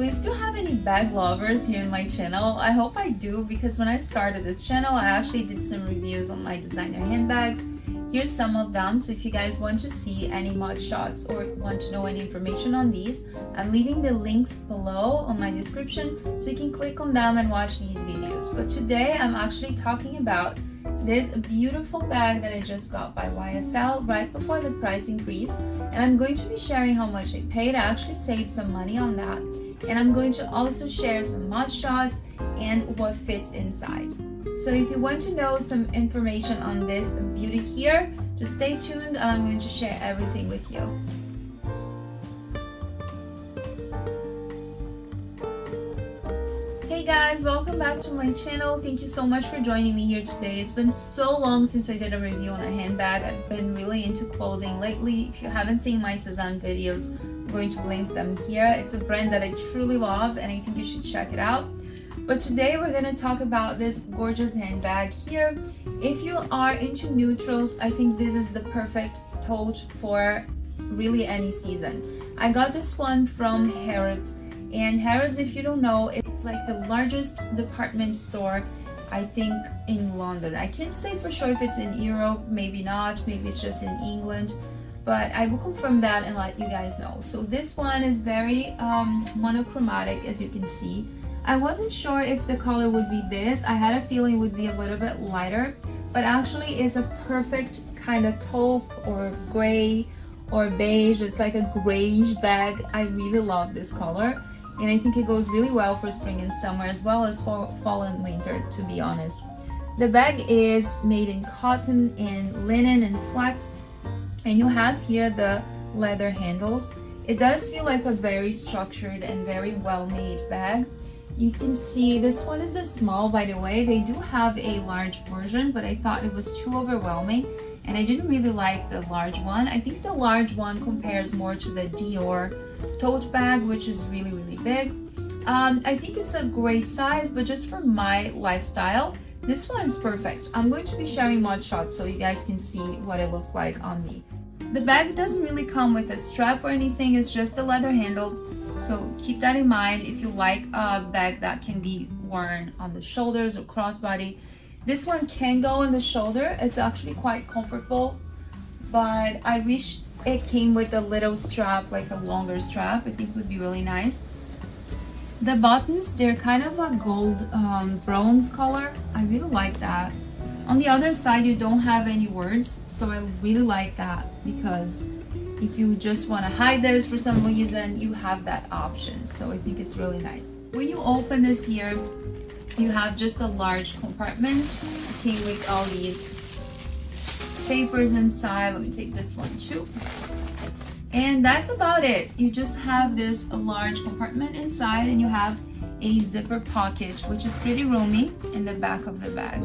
do I still have any bag lovers here in my channel? I hope I do, because when I started this channel, I actually did some reviews on my designer handbags. Here's some of them, so if you guys want to see any mod shots or want to know any information on these, I'm leaving the links below on my description so you can click on them and watch these videos. But today I'm actually talking about this beautiful bag that I just got by YSL right before the price increase, and I'm going to be sharing how much I paid. I actually saved some money on that, and I'm going to also share some mod shots and what fits inside. So if you want to know some information on this beauty here, just stay tuned and I'm going to share everything with you. Hey guys, welcome back to my channel. Thank you so much for joining me here today. It's been so long since I did a review on a handbag. I've been really into clothing lately. If you haven't seen my Cezanne videos, I'm going to link them here. It's a brand that I truly love and I think you should check it out. But today we're going to talk about this gorgeous handbag here. If you are into neutrals, I think this is the perfect tote for really any season. I got this one from Harrods. And Harrods, if you don't know, it's like the largest department store, I think, in London. I can't say for sure if it's in Europe, maybe not, maybe it's just in England, but I will confirm that and let you guys know. So this one is very monochromatic, as you can see. I wasn't sure if the color would be this. I had a feeling it would be a little bit lighter, but actually it's a perfect kind of taupe or gray or beige. It's like a grayish bag. I really love this color. And I think it goes really well for spring and summer as well as for fall and winter, to be honest. The bag is made in cotton and linen and flex, and you have here the leather handles. It does feel like a very structured and very well-made bag. You can see this one is the small, by the way. They do have a large version, but I thought it was too overwhelming and I didn't really like the large one. I think the large one compares more to the Dior tote bag, which is really big. I think it's a great size, but just for my lifestyle, this one's perfect. I'm going to be sharing mod shots so you guys can see what it looks like on me. The bag doesn't really come with a strap or anything, it's just a leather handle, so keep that in mind if you like a bag that can be worn on the shoulders or crossbody. This one can go on the shoulder. It's actually quite comfortable, but I wish it came with a little strap, like a longer strap. I think would be really nice. The buttons, they're kind of a gold bronze color. I really like that. On the other side, you don't have any words, so I really like that, because if you just want to hide this for some reason, you have that option. So I think it's really nice. When you open this here, you have just a large compartment. It came with all these papers inside. Let me take this one too. And that's about it. You just have this large compartment inside, and you have a zipper pocket, which is pretty roomy, in the back of the bag.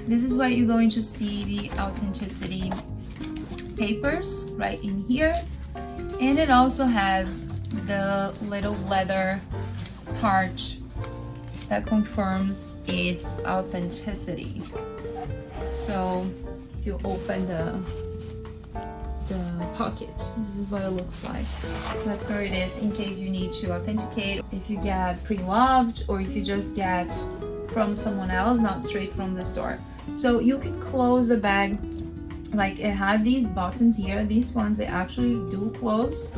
This is where you're going to see the authenticity papers right in here, and it also has the little leather part that confirms its authenticity. So if you open the pocket, this is what it looks like. That's where it is in case you need to authenticate, if you get pre-loved or if you just get from someone else, not straight from the store. So you can close the bag. Like, it has these buttons here. These ones, they actually do close,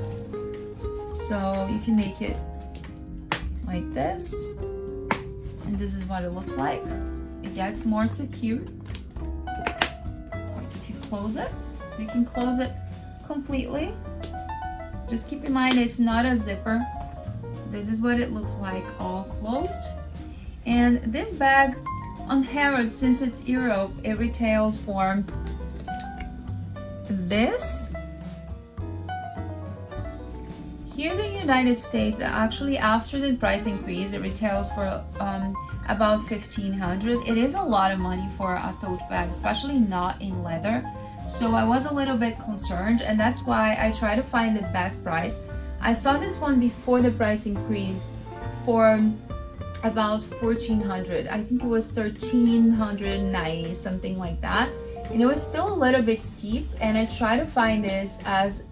so you can make it like this, and this is what it looks like. It gets more secure like if you close it. So you can close it completely. Just keep in mind it's not a zipper. This is what it looks like all closed. And this bag on Harrods, since it's Europe, it retailed for this. Here in the United States, actually after the price increase, it retails for about $1,500. It is a lot of money for a tote bag, especially not in leather. So I was a little bit concerned, and that's why I try to find the best price. I saw this one before the price increase for about $1,400. I think it was $1,390, something like that. And it was still a little bit steep, and I try to find this as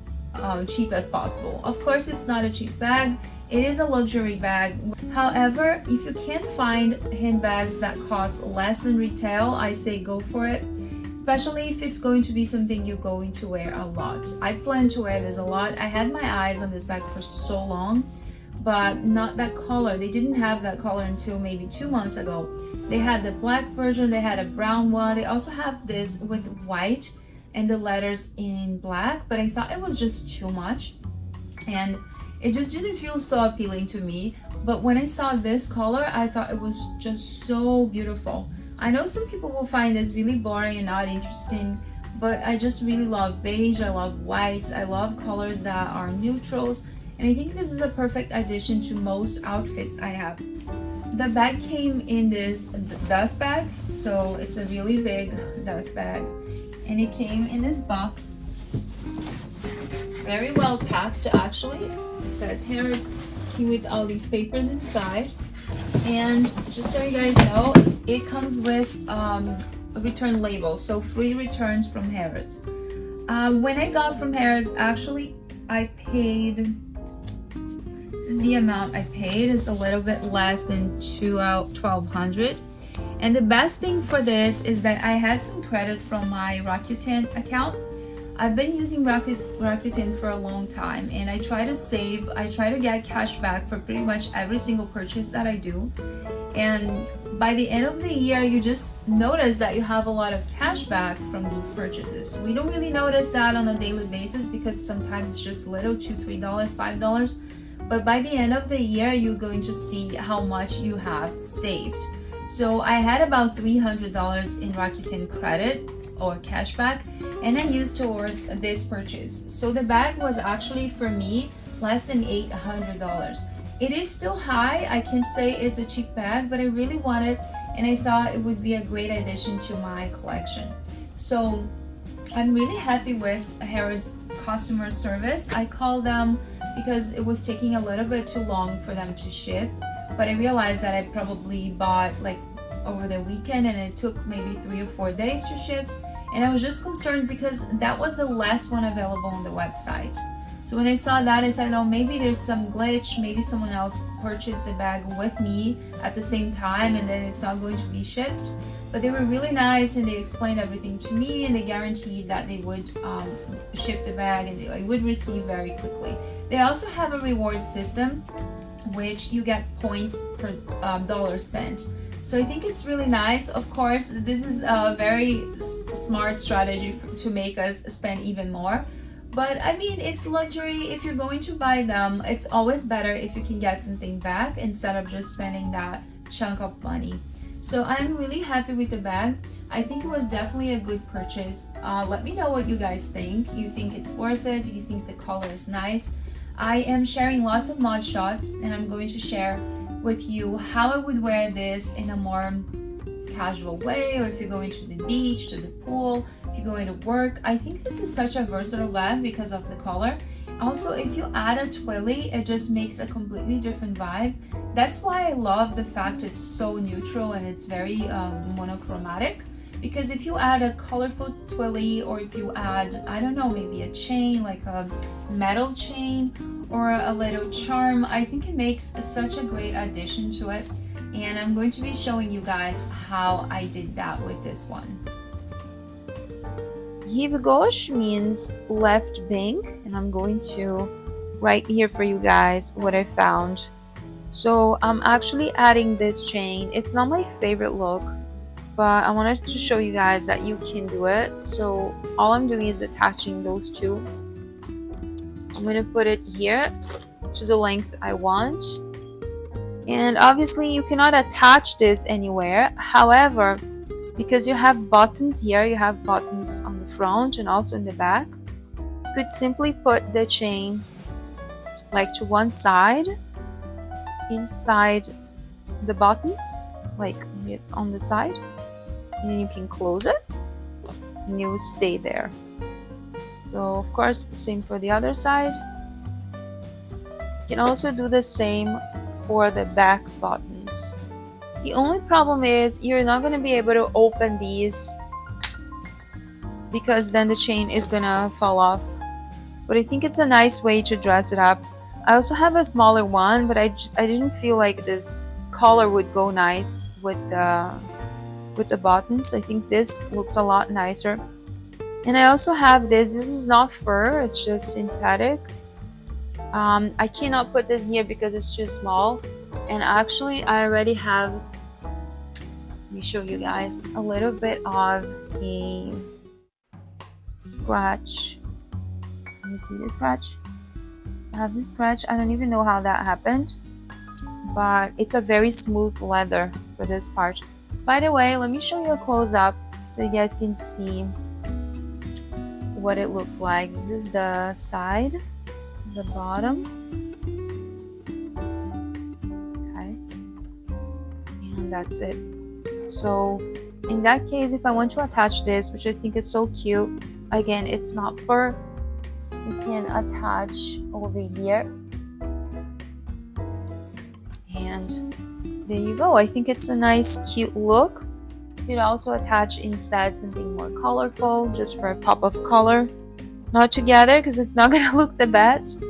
cheap as possible. Of course, it's not a cheap bag. It is a luxury bag. However, if you can't find handbags that cost less than retail, I say go for it. Especially if it's going to be something you're going to wear a lot. I plan to wear this a lot. I had my eyes on this bag for so long, but not that color. They didn't have that color until maybe 2 months ago. They had the black version, they had a brown one. They also have this with white and the letters in black, but I thought it was just too much. And it just didn't feel so appealing to me. But when I saw this color, I thought it was just so beautiful. I know some people will find this really boring and not interesting, but I just really love beige, I love whites, I love colors that are neutrals, and I think this is a perfect addition to most outfits I have. The bag came in this dust bag, so it's a really big dust bag, and it came in this box. Very well packed actually. It says Harrods with all these papers inside. And just so you guys know, it comes with a return label, so free returns from Harrods. When I got from Harrods, actually I paid, this is the amount I paid, it's a little bit less than $1,200. And the best thing for this is that I had some credit from my Rakuten account. I've been using Rakuten for a long time, and I try to save, I try to get cash back for pretty much every single purchase that I do. And by the end of the year, you just notice that you have a lot of cash back from these purchases. We don't really notice that on a daily basis because sometimes it's just little, $2, $3, $5. But by the end of the year, you're going to see how much you have saved. So I had about $300 in Rakuten credit or cashback, and I used towards this purchase. So the bag was actually for me less than $800. It is still high. I can say it's a cheap bag, but I really want it, and I thought it would be a great addition to my collection. So I'm really happy with Harrods customer service. I called them because it was taking a little bit too long for them to ship, but I realized that I probably bought like over the weekend and it took maybe 3 or 4 days to ship. And I was just concerned because that was the last one available on the website. So when I saw that, I said, oh, maybe there's some glitch, maybe someone else purchased the bag with me at the same time and then it's not going to be shipped. But they were really nice and they explained everything to me, and they guaranteed that they would ship the bag and I would receive very quickly. They also have a reward system, which you get points per dollar spent. So I think it's really nice. Of course, this is a very smart strategy to make us spend even more. But I mean, it's luxury. If you're going to buy them, it's always better if you can get something back instead of just spending that chunk of money. So I'm really happy with the bag. I think it was definitely a good purchase. Let me know what you guys think. You think it's worth it? Do you think the color is nice? I am sharing lots of mod shots, and I'm going to share with you how I would wear this in a more casual way, or if you're going to the beach, to the pool, if you're going to work. I think this is such a versatile bag because of the color. Also, if you add a twilly, it just makes a completely different vibe. That's why I love the fact it's so neutral and it's very monochromatic. Because if you add a colorful twilly, or if you add, I don't know, maybe a chain, like a metal chain, or a little charm, I think it makes such a great addition to it. And I'm going to be showing you guys how I did that with this one. Rive Gauche means left bank, and I'm going to write here for you guys what I found. So I'm actually adding this chain. It's not my favorite look, but I wanted to show you guys that you can do it. So all I'm doing is attaching those two. I'm going to put it here to the length I want. And obviously you cannot attach this anywhere. However, because you have buttons here, you have buttons on the front and also in the back, you could simply put the chain like to one side, inside the buttons, like on the side, and then you can close it and it will stay there. So of course, same for the other side. You can also do the same for the back buttons. The only problem is you're not going to be able to open these because then the chain is going to fall off. But I think it's a nice way to dress it up I also have a smaller one, but I didn't feel like this color would go nice with the buttons. I think this looks a lot nicer. And I also have this. This is not fur, it's just synthetic. I cannot put this here because it's too small. And actually, I already have, let me show you guys, a little bit of a scratch. Let me see the scratch. I have this scratch. I don't even know how that happened, but it's a very smooth leather for this part. By the way, let me show you a close-up so you guys can see what it looks like. This is the side, the bottom. Okay, and that's it. So in that case, if I want to attach this, which I think is so cute, again, it's not fur, you can attach over here, and there you go. I think it's a nice cute look. You could also attach instead something more colorful, just for a pop of color. Not together because it's not gonna look the best.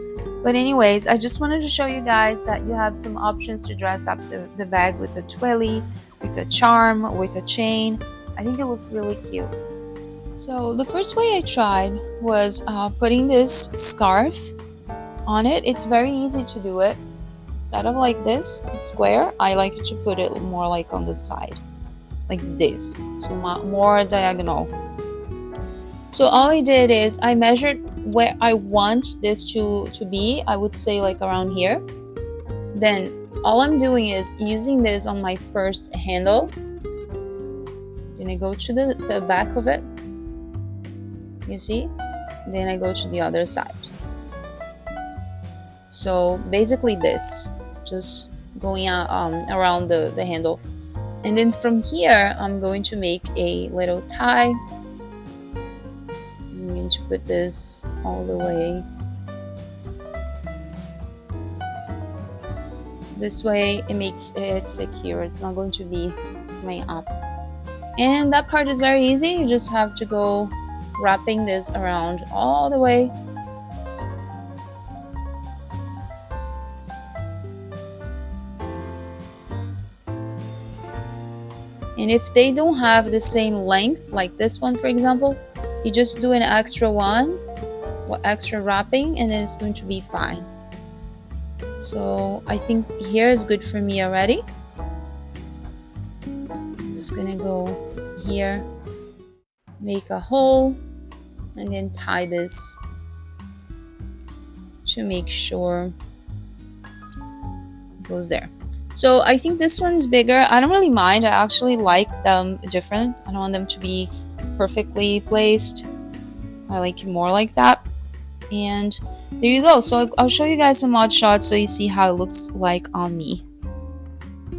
But anyways, I just wanted to show you guys that you have some options to dress up the bag with a twilly, with a charm, with a chain. I think it looks really cute. So the first way I tried was putting this scarf on it. It's very easy to do it. Instead of like this, it's square, I like to put it more like on the side, like this, so more diagonal. So all I did is I measured where I want this to be. I would say like around here. Then all I'm doing is using this on my first handle. Then I go to the back of it. You see? Then I go to the other side. So basically this, just going around the handle. And then from here, I'm going to make a little tie. I'm going to put this all the way this way. It makes it secure. It's not going to be coming up. And that part is very easy. You just have to go wrapping this around all the way. And if they don't have the same length, like this one for example, you just do an extra one, extra wrapping, and then it's going to be fine. So I think here is good for me already. I'm just gonna go here, make a hole, and then tie this to make sure it goes there. So I think this one's bigger. I don't really mind. I actually like them different. I don't want them to be perfectly placed. I like it more like that. And there you go. So I'll show you guys some mod shots so you see how it looks like on me.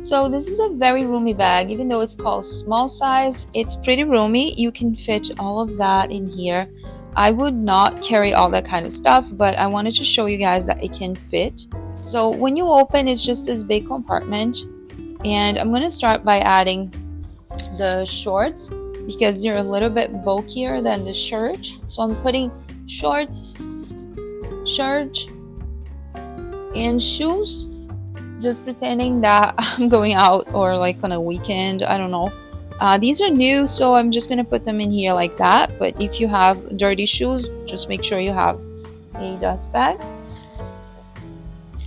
So this is a very roomy bag. Even though it's called small size, it's pretty roomy. You can fit all of that in here. I would not carry all that kind of stuff, but I wanted to show you guys that it can fit. So when you open, it's just this big compartment, and I'm going to start by adding the shorts because they're a little bit bulkier than the shirt. So I'm putting shorts, shirt, and shoes, just pretending that I'm going out or like on a weekend. I don't know. These are new, so I'm just gonna put them in here like that. But if you have dirty shoes, just make sure you have a dust bag.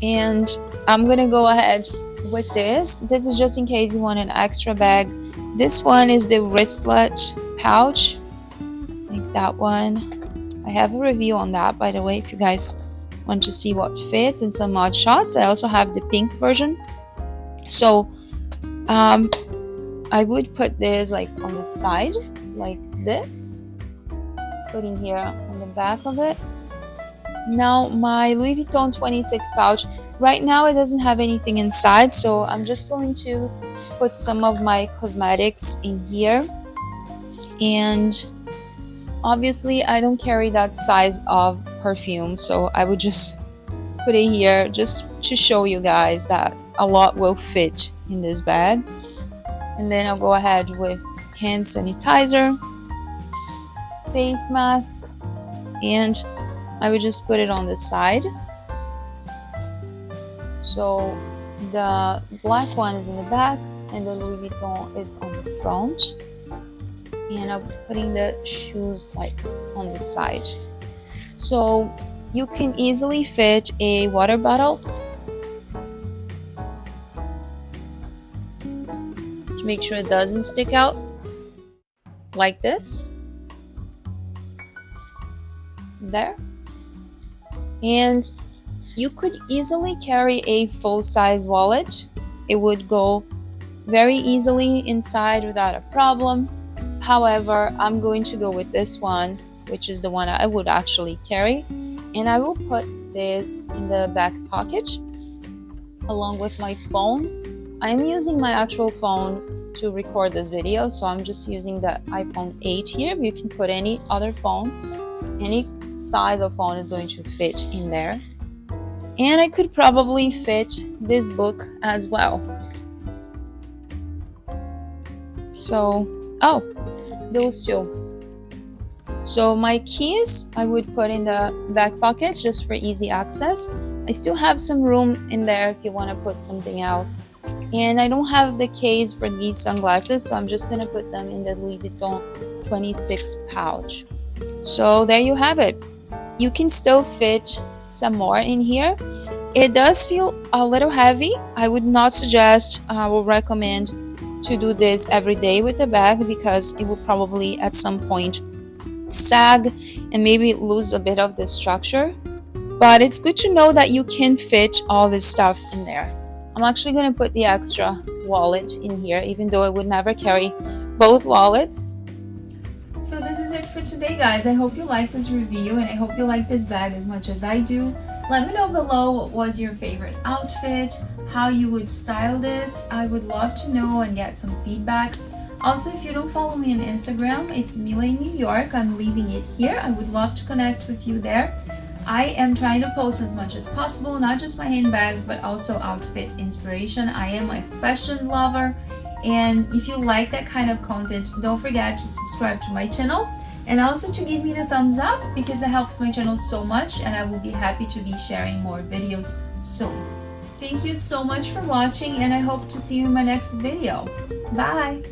And I'm gonna go ahead with this. This is just in case you want an extra bag. This one is the wristlet pouch, like that one. I have a review on that, by the way, if you guys want to see what fits and some mod shots. I also have the pink version. So I would put this like on the side, like this, putting here on the back of it. Now my Louis Vuitton 26 pouch, right now it doesn't have anything inside, so I'm just going to put some of my cosmetics in here. And obviously I don't carry that size of perfume, so I would just put it here just to show you guys that a lot will fit in this bag. And then I'll go ahead with hand sanitizer, face mask, and I would just put it on the side So the black one is in the back and the Louis Vuitton is on the front. And I'm putting the shoes like on the side. So you can easily fit a water bottle to make sure it doesn't stick out like this. There. And you could easily carry a full-size wallet. It would go very easily inside without a problem. However, I'm going to go with this one, which is the one I would actually carry. And I will put this in the back pocket along with my phone. I'm using my actual phone to record this video, so I'm just using the iPhone 8 here. You can put any other phone. Any size of phone is going to fit in there. And I could probably fit this book as well. So, oh, those two. So my keys I would put in the back pocket just for easy access. I still have some room in there if you want to put something else. And I don't have the case for these sunglasses, so I'm just going to put them in the Louis Vuitton 26 pouch. So there you have it. You can still fit some more in here. It does feel a little heavy. I would not suggest, I would recommend to do this every day with the bag because it will probably at some point sag and maybe lose a bit of the structure. But it's good to know that you can fit all this stuff in there. I'm actually going to put the extra wallet in here, even though I would never carry both wallets. So this is it for today, guys. I hope you liked this review and I hope you like this bag as much as I do. Let me know below what was your favorite outfit, how you would style this. I would love to know and get some feedback. Also, if you don't follow me on Instagram, it's Mila in New York. I'm leaving it here. I would love to connect with you there. I am trying to post as much as possible, not just my handbags, but also outfit inspiration. I am a fashion lover. And if you like that kind of content, don't forget to subscribe to my channel and also to give me the thumbs up because it helps my channel so much and I will be happy to be sharing more videos soon. Thank you so much for watching and I hope to see you in my next video. Bye!